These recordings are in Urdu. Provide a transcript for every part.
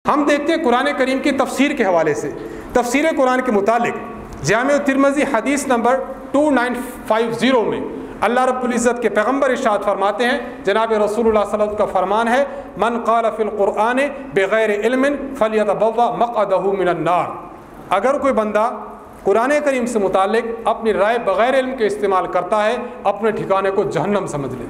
ہم دیکھتے ہیں قرآن کریم کی تفسیر کے حوالے سے، تفسیر قرآن کے متعلق جامع ترمذی حدیث نمبر 2950 میں اللہ رب العزت کے پیغمبر ارشاد فرماتے ہیں، جناب رسول اللہ صلی اللہ علیہ وسلم کا فرمان ہے، من قال فی القرآن بغیر علم فلیتبوأ مقعدہ من النار۔ اگر کوئی بندہ قرآن کریم سے متعلق اپنی رائے بغیر علم کے استعمال کرتا ہے، اپنے ٹھکانے کو جہنم سمجھ لے۔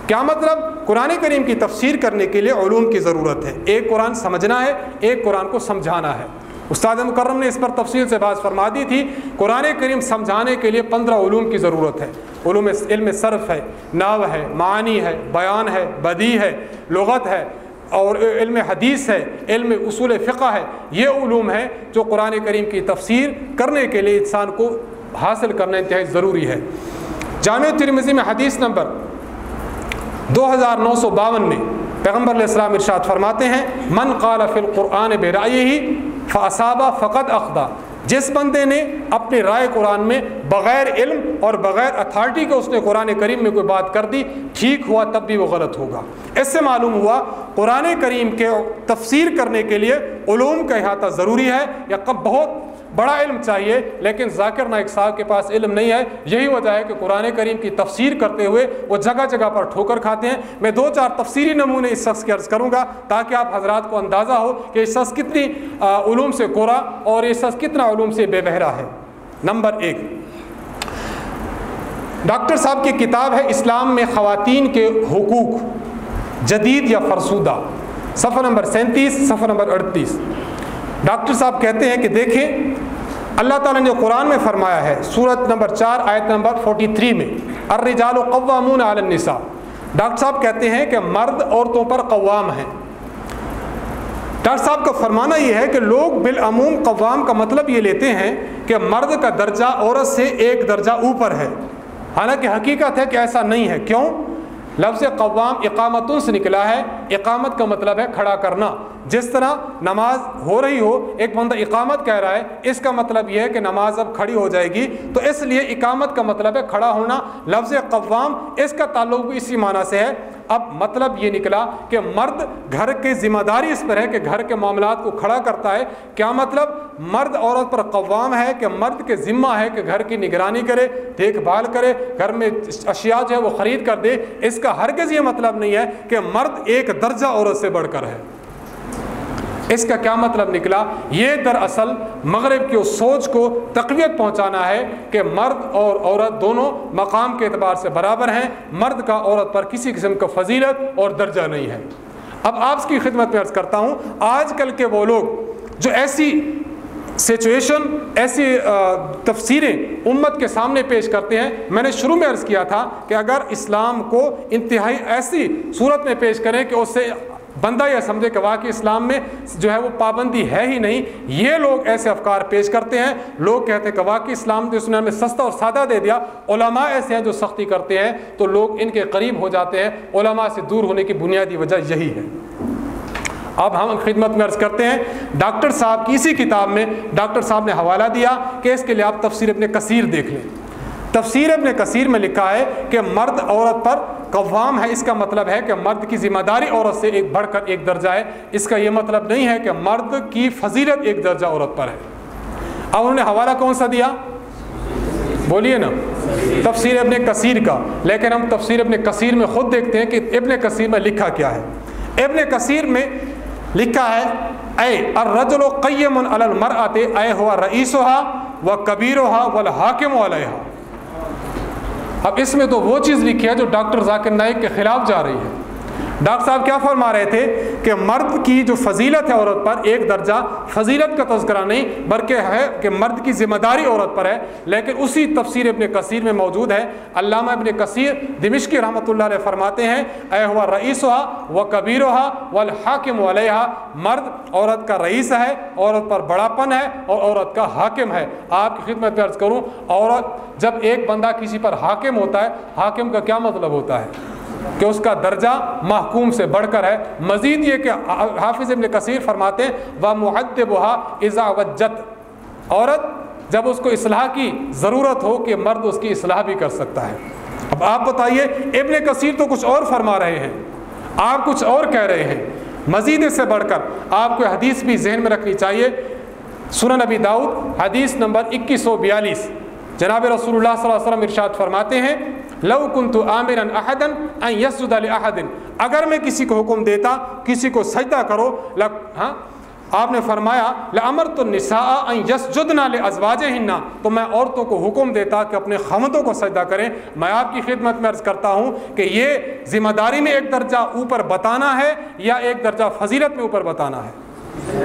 کیا مطلب؟ قرآن کریم کی تفسیر کرنے کے لیے علوم کی ضرورت ہے، ایک قرآن سمجھنا ہے، ایک قرآن کو سمجھانا ہے۔ استاد مکرم نے اس پر تفصیل سے بات فرما دی تھی، قرآن کریم سمجھانے کے لیے 15 علوم کی ضرورت ہے۔ علم صرف ہے، نحو ہے، معانی ہے، بیان ہے، بدیع ہے، لغت ہے، اور علم حدیث ہے، علم اصول فقہ ہے۔ یہ علوم ہیں جو قرآن کریم کی تفسیر کرنے کے لیے انسان کو حاصل کرنا انتہائی ضروری ہے۔ جامع ترمذی میں حدیث نمبر 2952 میں پیغمبر علیہ السلام ارشاد فرماتے ہیں، من قال فی القرآن برأیہ فاصاب فقد اخطأ۔ جس بندے نے اپنی رائے قرآن میں بغیر علم اور بغیر اتھارٹی کے اس نے قرآن کریم میں کوئی بات کر دی، ٹھیک ہوا تب بھی وہ غلط ہوگا۔ اس سے معلوم ہوا قرآن کریم کے تفسیر کرنے کے لیے علوم کا احاطہ ضروری ہے، یا بہت بڑا علم چاہیے، لیکن ذاکر نائک صاحب کے پاس علم نہیں ہے۔ یہی وجہ ہے کہ قرآن کریم کی تفسیر کرتے ہوئے وہ جگہ جگہ پر ٹھوکر کھاتے ہیں۔ میں 2-4 تفسیری نمونے اس شخص کے عرض کروں گا تاکہ آپ حضرات کو اندازہ ہو کہ یہ شخص کتنی علوم سے کورا اور یہ شخص کتنا علوم سے بے بہرا ہے۔ نمبر 1، ڈاکٹر صاحب کی کتاب ہے اسلام میں خواتین کے حقوق، جدید یا فرسودہ، صفحہ نمبر 37، صفحہ نمبر 38۔ ڈاکٹر صاحب کہتے ہیں کہ دیکھیں اللہ تعالیٰ نے جو قرآن میں فرمایا ہے، سورت نمبر 4 آیت نمبر 43 میں، الرجال قوامون علی النساء۔ ڈاکٹر صاحب کہتے ہیں کہ مرد عورتوں پر قوام ہیں۔ ڈاکٹر صاحب کا فرمانا یہ ہے کہ لوگ بالعموم قوام کا مطلب یہ لیتے ہیں کہ مرد کا درجہ عورت سے ایک درجہ اوپر ہے، حالانکہ حقیقت ہے کہ ایسا نہیں ہے۔ کیوں؟ لفظ قوام اقامتن سے نکلا ہے، اقامت کا مطلب ہے کھڑا کرنا۔ جس طرح نماز ہو رہی ہو، ایک بندہ اقامت کہہ رہا ہے، اس کا مطلب یہ ہے کہ نماز اب کھڑی ہو جائے گی، تو اس لیے اقامت کا مطلب ہے کھڑا ہونا۔ لفظ قوام اس کا تعلق بھی اسی معنی سے ہے۔ اب مطلب یہ نکلا کہ مرد گھر کی ذمہ داری اس پر ہے کہ گھر کے معاملات کو کھڑا کرتا ہے۔ کیا مطلب؟ مرد عورت پر قوام ہے کہ مرد کے ذمہ ہے کہ گھر کی نگرانی کرے، دیکھ بھال کرے، گھر میں اشیاء جو ہے وہ خرید کر دے۔ اس کا ہرگز یہ مطلب نہیں ہے کہ مرد ایک درجہ عورت سے بڑھ کر ہے۔ اس کا کیا مطلب نکلا؟ یہ دراصل مغرب کی اس سوچ کو تقویت پہنچانا ہے کہ مرد اور عورت دونوں مقام کے اعتبار سے برابر ہیں، مرد کا عورت پر کسی قسم کا فضیلت اور درجہ نہیں ہے۔ اب آپ کی خدمت میں عرض کرتا ہوں، آج کل کے وہ لوگ جو ایسی سچویشن، ایسی تفسیریں امت کے سامنے پیش کرتے ہیں، میں نے شروع میں عرض کیا تھا کہ اگر اسلام کو انتہائی ایسی صورت میں پیش کریں کہ اس سے بندہ یہ سمجھے کہ واقعی اسلام میں جو ہے وہ پابندی ہے ہی نہیں، یہ لوگ ایسے افکار پیش کرتے ہیں۔ لوگ کہتے ہیں کہ واقعی اسلام نے اس نے ہمیں سستا اور سادہ دے دیا۔ علماء ایسے ہیں جو سختی کرتے ہیں تو لوگ ان کے قریب ہو جاتے ہیں۔ علماء سے دور ہونے کی بنیادی وجہ یہی ہے۔ اب ہم خدمت میں عرض کرتے ہیں، ڈاکٹر صاحب کی اسی کتاب میں ڈاکٹر صاحب نے حوالہ دیا کہ اس کے لیے آپ تفسیر ابن کثیر دیکھ لیں۔ تفسیر ابن کثیر میں لکھا ہے کہ مرد عورت پر قوام ہے، اس کا مطلب ہے کہ مرد کی ذمہ داری عورت سے ایک بڑھ کر ایک درجہ ہے۔ اس کا یہ مطلب نہیں ہے کہ مرد کی فضیلت ایک درجہ عورت پر ہے۔ اب انہوں نے حوالہ کون سا دیا؟ بولیے نا، تفسیر ابن کثیر کا۔ لیکن ہم تفسیر ابن کثیر میں خود دیکھتے ہیں کہ ابن کثیر میں لکھا کیا ہے۔ ابن کثیر میں لکھا ہے، اے الرجل قیم علی المرأۃ اے ہوا رئیسھا وکبیرھا والحاکم علیھا۔ اب اس میں تو وہ چیز لکھی ہے جو ڈاکٹر ذاکر نائک کے خلاف جا رہی ہے۔ ڈاکٹر صاحب کیا فرما رہے تھے کہ مرد کی جو فضیلت ہے عورت پر ایک درجہ، فضیلت کا تذکرہ نہیں بلکہ ہے کہ مرد کی ذمہ داری عورت پر ہے۔ لیکن اسی تفسیر ابن کثیر میں موجود ہے، علامہ ابن کثیر دمشقی رحمۃ اللہ علیہ فرماتے ہیں، اے ہوا رئیسھا وکبیرھا والحاکم علیھا، مرد عورت کا رئیس ہے، عورت پر بڑاپن ہے اور عورت کا حاکم ہے۔ آپ کی خدمت میں عرض کروں، عورت جب ایک بندہ کسی پر حاکم ہوتا ہے، حاکم کا کیا مطلب ہوتا ہے؟ کہ اس کا درجہ محکوم سے بڑھ کر ہے۔ مزید یہ کہ حافظ ابن کثیر فرماتے ہیں وَمُعَدِّبُهَا إِذَا وَجَّتْ، عورت جب اس کو اصلاح کی ضرورت ہو کہ مرد اس کی اصلاح بھی کر سکتا ہے۔ اب آپ بتائیے، ابن کثیر تو کچھ اور فرما رہے ہیں، آپ کچھ اور کہہ رہے ہیں۔ مزید اس سے بڑھ کر آپ کو حدیث بھی ذہن میں رکھنی چاہیے، سنن نبی داؤد حدیث نمبر 2142، جناب رسول اللہ صلی اللہ علیہ وسلم ارشاد فرماتے ہیں لو کنت آمرا احدا ان یسجد لاحد، اگر میں کسی کو حکم دیتا کسی کو سجدہ کرو، آپ نے فرمایا لامرت النساء ان یسجدن لازواجہن، تو میں عورتوں کو حکم دیتا کہ اپنے خاوندوں کو سجدہ کریں۔ میں آپ کی خدمت میں عرض کرتا ہوں کہ یہ ذمہ داری میں ایک درجہ اوپر بتانا ہے یا ایک درجہ فضیلت میں اوپر بتانا ہے؟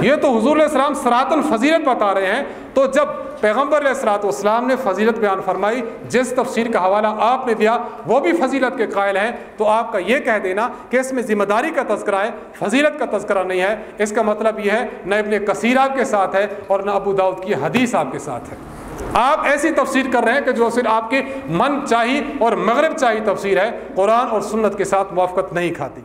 یہ تو حضور علیہ السلام صراطاً فضیلت بتا رہے ہیں، تو جب پیغمبر علیہ الصلوۃ والسلام نے فضیلت بیان فرمائی، جس تفسیر کا حوالہ آپ نے دیا وہ بھی فضیلت کے قائل ہیں، تو آپ کا یہ کہہ دینا کہ اس میں ذمہ داری کا تذکرہ ہے، فضیلت کا تذکرہ نہیں ہے، اس کا مطلب یہ ہے نہ ابن کثیر آپ کے ساتھ ہے اور نہ ابو داؤد کی حدیث آپ کے ساتھ ہے۔ آپ ایسی تفسیر کر رہے ہیں کہ جو صرف آپ کے من چاہی اور مغرب چاہی تفسیر ہے، قرآن اور سنت کے ساتھ موافقت نہیں کھاتی۔